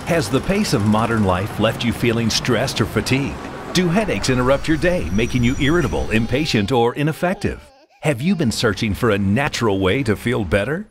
Has the pace of modern life left you feeling stressed or fatigued? Do headaches interrupt your day, making you irritable, impatient, or ineffective? Have you been searching for a natural way to feel better?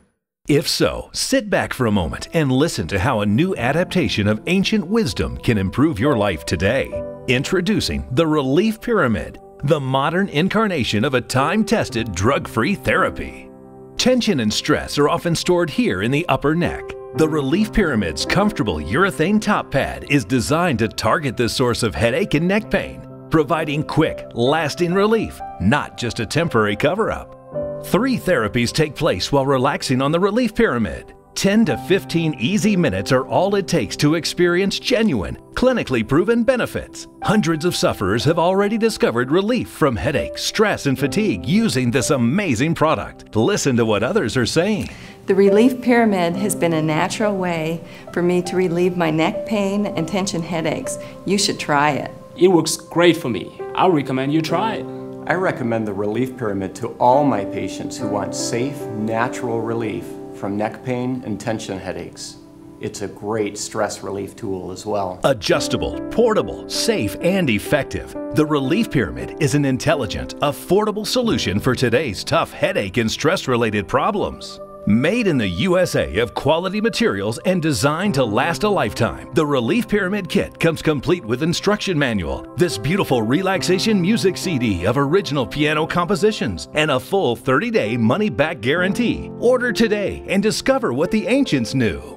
If so, sit back for a moment and listen to how a new adaptation of ancient wisdom can improve your life today. Introducing the Relief Pyramid, the modern incarnation of a time-tested, drug-free therapy. Tension and stress are often stored here in the upper neck. The Relief Pyramid's comfortable urethane top pad is designed to target this source of headache and neck pain, providing quick, lasting relief, not just a temporary cover-up. 3 therapies take place while relaxing on the Relief Pyramid. 10 to 15 easy minutes are all it takes to experience genuine, clinically proven benefits. Hundreds of sufferers have already discovered relief from headache, stress, and fatigue using this amazing product. Listen to what others are saying. The Relief Pyramid has been a natural way for me to relieve my neck pain and tension headaches. You should try it. It works great for me. I recommend you try it. I recommend the Relief Pyramid to all my patients who want safe, natural relief from neck pain and tension headaches. It's a great stress relief tool as well. Adjustable, portable, safe, and effective. The Relief Pyramid is an intelligent, affordable solution for today's tough headache and stress-related problems. Made in the USA of quality materials and designed to last a lifetime, the Relief Pyramid Kit comes complete with instruction manual, this beautiful relaxation music CD of original piano compositions, and a full 30-day money-back guarantee. Order today and discover what the ancients knew.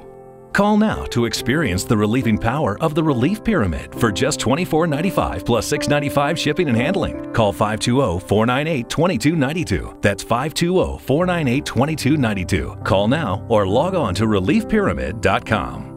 Call now to experience the relieving power of the Relief Pyramid for just $24.95 plus $6.95 shipping and handling. Call 520-498-2292. That's 520-498-2292. Call now or log on to reliefpyramid.com.